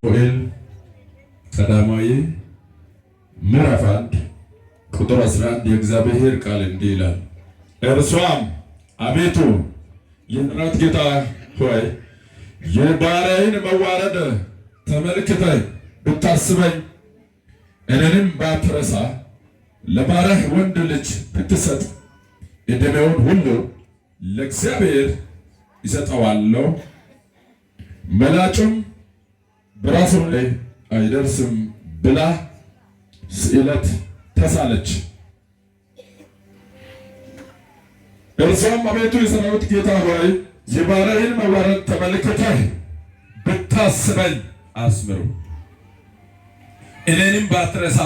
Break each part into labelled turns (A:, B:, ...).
A: ሳሙኤል ቀዳማዊ ምዕራፍ 1 ቁጥር 11 የእግዚአብሔር ቃል እንዲህ ይላል። እርሷም አቤቱ የምሕረት ጌታ ሆይ የባሪያህን መዋረድ ተመልክተህ ብታስበኝ እኔንም ባትረሳ ለባሪያህ ወንድ ልጅ ብትሰጥ ዕድሜውን ሁሉ ለእግዚአብሔር ይሰጠዋለሁ፣ መላጩም በራሱ ላይ አይደርስም ብላ ስዕለት ተሳለች። እርሷም አቤቱ የሰራዊት ጌታ ሆይ የባሪያህን መዋረድ ተመልክተህ ብታስበኝ አስምሩ፣ እኔንም ባትረሳ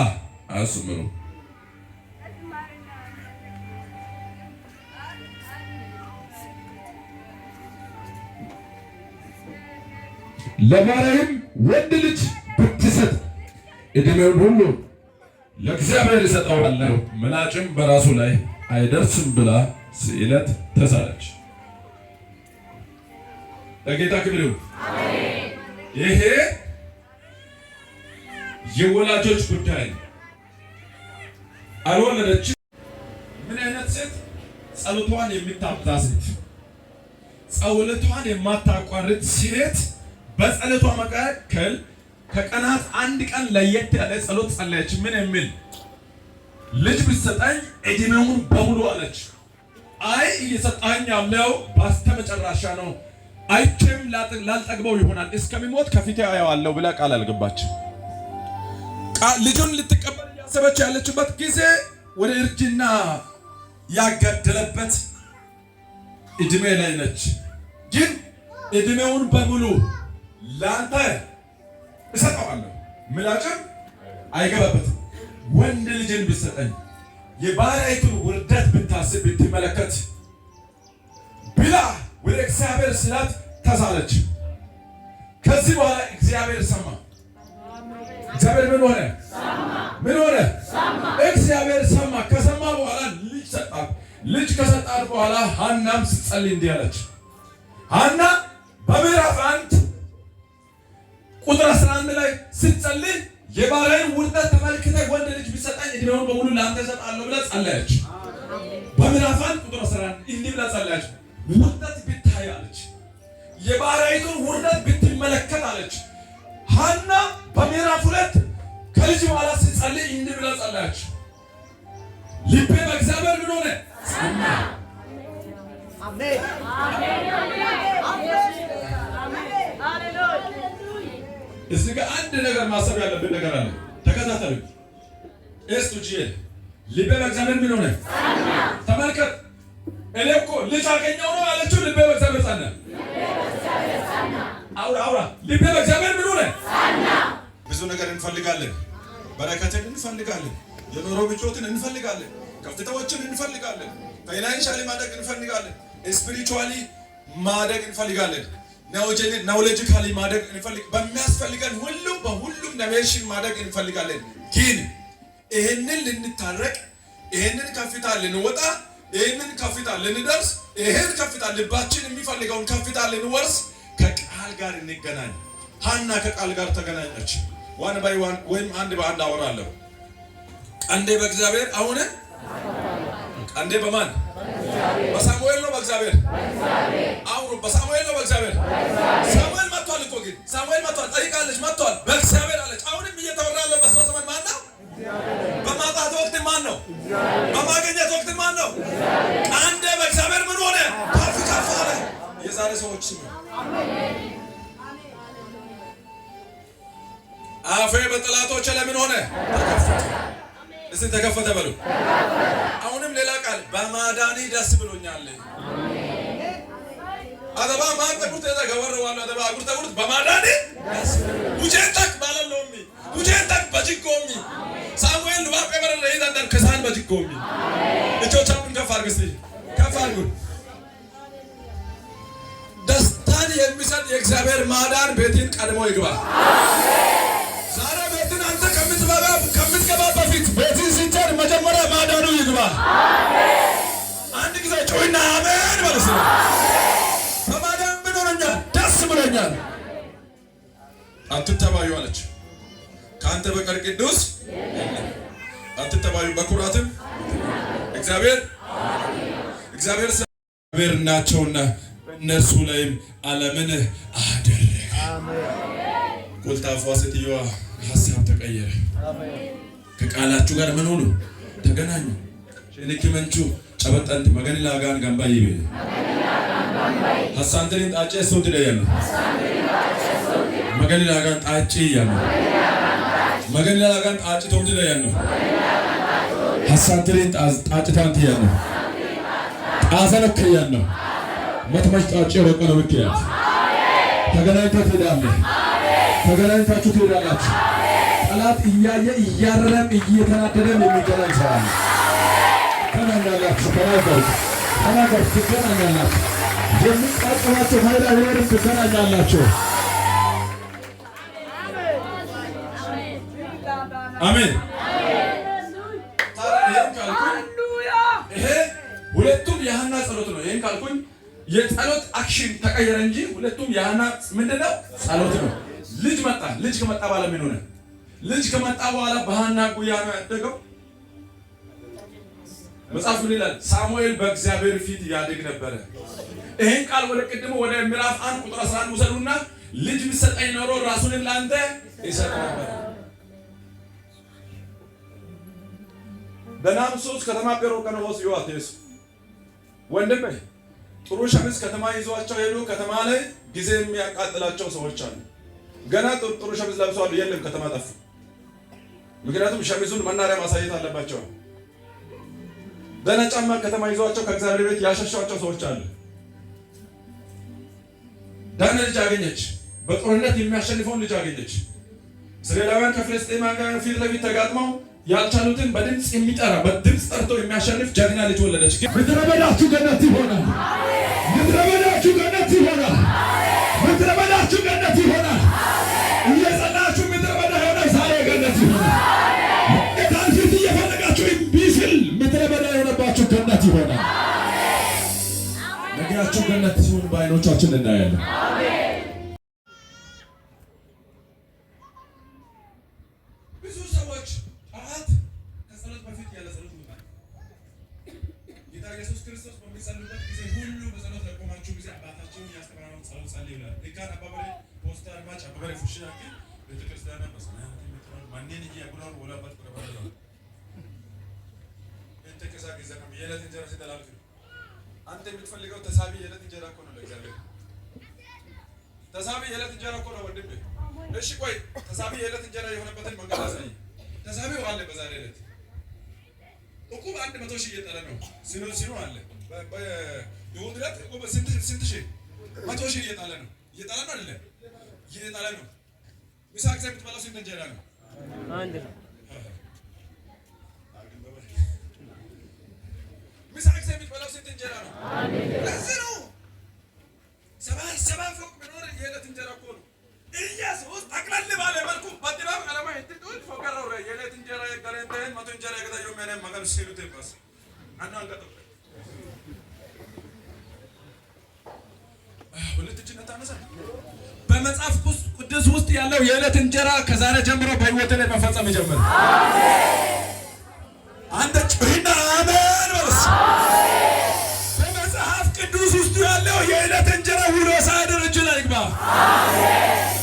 A: አስምሩ። ለባሪያህም ወንድ ልጅ ብትሰጥ ዕድሜውን ሁሉ ለእግዚአብሔር ይሰጠዋለሁ፣ ምላጭም በራሱ ላይ አይደርስም ብላ ስዕለት ተሳለች። ለጌታ ክብር ይሁን። ይሄ የወላጆች ጉዳይ ነው። አልወለደችም። ምን አይነት ሴት? ጸሎቷን የምታብዛ ሴት፣ ጸሎቷን የማታቋርጥ ሴት በጸሎቷ መካከል ከቀናት አንድ ቀን ለየት ያለ ጸሎት ጸለየች። ምን የሚል? ልጅ ብትሰጠኝ ዕድሜውን በሙሉ አለች። አይ እየሰጣኝ ያለው በስተመጨረሻ ነው፣ አይቼም ላልጠግበው ይሆናል፣ እስከሚሞት ከፊቴ አየዋለሁ ብላ ቃል አልገባችም። ልጁን ልትቀበል እያሰበች ያለችበት ጊዜ ወደ እርጅና ያጋደለበት ዕድሜ ላይ ነች። ግን ዕድሜውን በሙሉ ለአንተ እሰጠዋለሁ፣ ምላጭም አይገባበትም። ወንድ ልጅን ብትሰጠኝ የባሪያይቱን ውርደት ብታስብ ብትመለከት ብላ ወደ እግዚአብሔር ስላት ተሳለች። ከዚህ በኋላ እግዚአብሔር ሰማ። እግዚአብሔር ምን ሆነ? ምን ሆነ? እግዚአብሔር ሰማ። ከሰማ በኋላ ልጅ ሰጣት። ልጅ ከሰጣት በኋላ ሐናም ስትጸልይ እንዲህ አለች። ሐና በምዕራፍ 1 ቁጥር 11 ላይ ስትጸልይ የባሪያህን ውርደት ተመልክተህ ወንድ ልጅ ቢሰጠኝ ዕድሜውን በሙሉ ለአንተ እሰጣለሁ ብላ ጸለየች። በምዕራፍ 1 ቁጥር 11 እንዲህ ብላ ጸለየች። ውርደት ብታይ አለች፣ የባሪያይቱን ውርደት ብትመለከት አለች። ሐና በምዕራፍ 2 ከልጅ በኋላ ስትጸልይ እንዲህ ብላ ጸለየች። ልቤ በእግዚአብሔር ምን ሆነ? ጸና። አሜን አሜን አሜን። እዚህ ጋር አንድ ነገር ማሰብ ያለብን ነገር አለ። ተከታተሉ። ኤስቱጂኤል ልቤ በእግዚአብሔር ምን ሆነ? ጸና። ተመልከት። እኔ እኮ ልጅ አገኘሁ ነው ያለችው። ልቤ በእግዚአብሔር ጸና። አውራ ልቤ በእግዚአብሔር ምን ሆነ? ጸና። ብዙ ነገር እንፈልጋለን። በረከትን እንፈልጋለን። የኑሮ ምቾትን እንፈልጋለን። ከፍታዎችን እንፈልጋለን። ፋይናንሻሊ ማደግ እንፈልጋለን። ስፒሪቹዋሊ ማደግ እንፈልጋለን። ናውሌጂካሊ ማደግ እንፈልግ። በሚያስፈልገን ሁሉም በሁሉም ዳይሜንሽን ማደግ እንፈልጋለን። ግን ይሄንን ልንታረቅ፣ ይሄንን ከፍታ ልንወጣ፣ ይሄንን ከፍታ ልንደርስ፣ ይሄን ከፍታ ልባችን የሚፈልገውን ከፍታ ልንወርስ ከቃል ጋር እንገናኝ። ሐና ከቃል ጋር ተገናኘች። ዋን ባይ ዋን ወይም አንድ በአንድ አወራለሁ። ቀንዴ በእግዚአብሔር አሁን ቀንዴ በማን? በሳሙኤል ነው በእግዚአብሔር? አውሩ። በሳሙኤል ነው በእግዚአብሔር? ሳሙኤል መጥቷል እኮ ግን ሳሙኤል መጥቷል። ጠይቃለች፣ መጥቷል በእግዚአብሔር አለች። አሁንም እየተወራ ያለው በእሷ ዘመን ማን ነው? በማጣት ወቅት ማን ነው? በማግኘት ወቅት ማን ነው? ቀንዴ በእግዚአብሔር ምን ሆነ? ከፍ ከፍ አለ። የዛሬ ሰዎች ስሙ። አፌ በጠላቶች ለምን ሆነ? ተከፈተ። እስቲ ተከፈተ በሉ። አሁንም ሌላ ቃል በማዳኒ ደስ ብሎኛል። አደባ ማንተቁት ተገወረ ዋላ አደባ አጉርተቁት በማዳኒ ደስ ውጀንተክ ባለሎሚ ውጀንተክ በጅጎሚ ሳሙኤል ባቀ በረረ ይዳንዳን ከሳን በጅጎሚ እጆቻችሁን ከፍ አድርጉ። እስቲ ከፍ አድርጉ። ደስታን የሚሰጥ የእግዚአብሔር ማዳን ቤትን ቀድሞ ይግባ። ዛሬ ቤትን አንተ ከምትገባ በፊት ቤትን ሲጀር መጀመሪያ ማዳኑ ይግባ። አንድ ጊዜ ጮይና አሜን በለስ። በማዳን ምን ሆነኛል? ደስ ብሎኛል። አትተባዩ አለች። ከአንተ በቀር ቅዱስ አትተባዩ፣ በኩራትም እግዚአብሔር ናቸውና በእነርሱ ላይም ዓለምን አደረገ። ኮልታፏ ሴትዮዋ ሀሳብ ተቀየረ። ከቃላችሁ ጋር ምን ሆኑ? ተገናኙ። ሸኒኪ መንቹ ጨበጠንት መገን ላጋን ገንባይ ይቤ ሀሳንተሪን ጣጬ ሰውት ደያሉ መገን ላጋን ጣጬ ያሉ መገን ላጋን ጣጬ ተውት ደያሉ ሀሳንተሪን ጣጬ ታንት ያሉ ጣሰነከ ያሉ መትመሽ ጣጬ ወቀነ ወከያት ተገናኝተህ ትሄዳለህ። ተገናኝታችሁ ትሄዳላችሁ። ጠላት እያየ እያረረም እየተናደደም የሚገናኝ ሰው አለ። ተናኛላችሁ። ተናገር ትገናኛላችሁ። የምትቃጠላችሁ ኃይል አይኖርም። ትገናኛላችሁ። አሜን። ይሄ ሁለቱም የሐና ጸሎት ነው። ይሄን ካልኩኝ የጸሎት አክሽን ተቀየረ እንጂ ሁለቱም የሐና ምንድነው? ጸሎት ነው። ልጅ መጣ። ልጅ ከመጣ በኋላ ምን ሆነ? ልጅ ከመጣ በኋላ በሐና ጉያ ነው ያደገው። መጽሐፍ ምን ይላል? ሳሙኤል በእግዚአብሔር ፊት ያድግ ነበረ። ይሄን ቃል ወደ ቅድሞ ወደ ምዕራፍ 1 ቁጥር 11 ውሰዱና ልጅ ቢሰጠኝ ኖሮ ራሱን ለአንተ ይሰጥ ነበር። በናምሶስ ከተማ ጴሮ ከነወስ ይዋቴስ ወንድሜ ጥሩ ሸሚዝ ከተማ ይዟቸው ሄዱ። ከተማ ላይ ጊዜ የሚያቃጥላቸው ሰዎች አሉ። ገና ጥሩ ሸሚዝ ለብሰዋል፣ የለም ከተማ ጠፉ። ምክንያቱም ሸሚዙን መናሪያ ማሳየት አለባቸው። ደህና ጫማ ከተማ ይዟቸው ከእግዚአብሔር ቤት ያሸሻቸው ሰዎች አሉ። ደህና ልጅ አገኘች፣ በጦርነት የሚያሸንፈውን ልጅ አገኘች። እስራኤላውያን ከፍልስጤማውያን ጋር ፊት ለፊት ተጋጥመው ያልቻሉትን በድምፅ የሚጠራ በድምፅ ጠርቶ የሚያሸንፍ ጀግና ልጅ ወለደች። ምድረ በዳችሁ ገነት ይሆናል። ምድረ በዳችሁ ገነት ይሆናል። ምድረ በዳችሁ ገነት ይሆናል። እየጸናችሁ ምድረ በዳ የሆነ ዛሬ ገነት ይሆናል። ጌታን ፊት እየፈለጋችሁ እምቢ ሲል ምድረ በዳ የሆነባችሁ ገነት ይሆናል። ነገራችሁ ገነት ሲሆን በዓይኖቻችን እናያለን። ብዙ ሰዎች ጠዋት ከጸሎት በፊት ያለ ጸሎት ይወጣል። ጌታ ኢየሱስ ክርስቶስ በሚጸልዩበት ጊዜ ሁሉ በጸሎት ለቆማችሁ ጊዜ አባታችሁን ያስተምራችሁ ጸሎት ጸልዩ ይላል። ልካን አባባሪ ፖስተር ማጭ አባባሪ ፉሽናኪ ቤተክርስቲያን በሰማያት የምትኖር ማንነን ይያጉራው ወላባት ተቀበለው እንተከሳ ጊዜ ነው የዕለት እንጀራ ሲተላልፍ አንተ የምትፈልገው ተሳቢ የዕለት እንጀራ እኮ ነው። ለእግዚአብሔር ተሳቢ የዕለት እንጀራ እኮ ነው ወንድሜ። እሺ ቆይ ተሳቢ የዕለት እንጀራ የሆነበትን መንገድ አሳይ። ተሳቢው አለ በዛሬ ዕለት እቁብ 100 ሺህ እየጣለ ነው። ሲኖ አለ በይሁድ ዕለት እቁብ ስንት ሺህ 100 ሺህ እየጣለ ነው። እየጣለ ነው አይደለ? እየጣለ ነው። ምሳ ጊዜ የምትበላው ስንት እንጀራ ነው? አንድ ነው። ምሳ ጊዜ የምትበላው ስንት እንጀራ ነው? ለዚህ ነው ሰባ ፎቅ ቢኖር የዕለት እንጀራ እኮ ነው። ኢየሱስ ጠቅለል ባለ መልኩ በድባብ ቀለማ የትጡት ፎቀራው የዕለት እንጀራ የቀረንተን 100 እንጀራ የገዛየው ማንም ማገር ሲሉት ይባስ አንቀጥ ሁለት እጅ ነታነሳ በመጽሐፍ ቅዱስ ውስጥ ያለው የዕለት እንጀራ ከዛሬ ጀምሮ በህይወት ላይ መፈጸም ይጀምር። አሜን። አንተ ጩሂና አሜን ወስ በመጽሐፍ ቅዱስ ውስጥ ያለው የዕለት እንጀራ ሁሉ ሳይደር እጅ ላይ ይግባ። አሜን።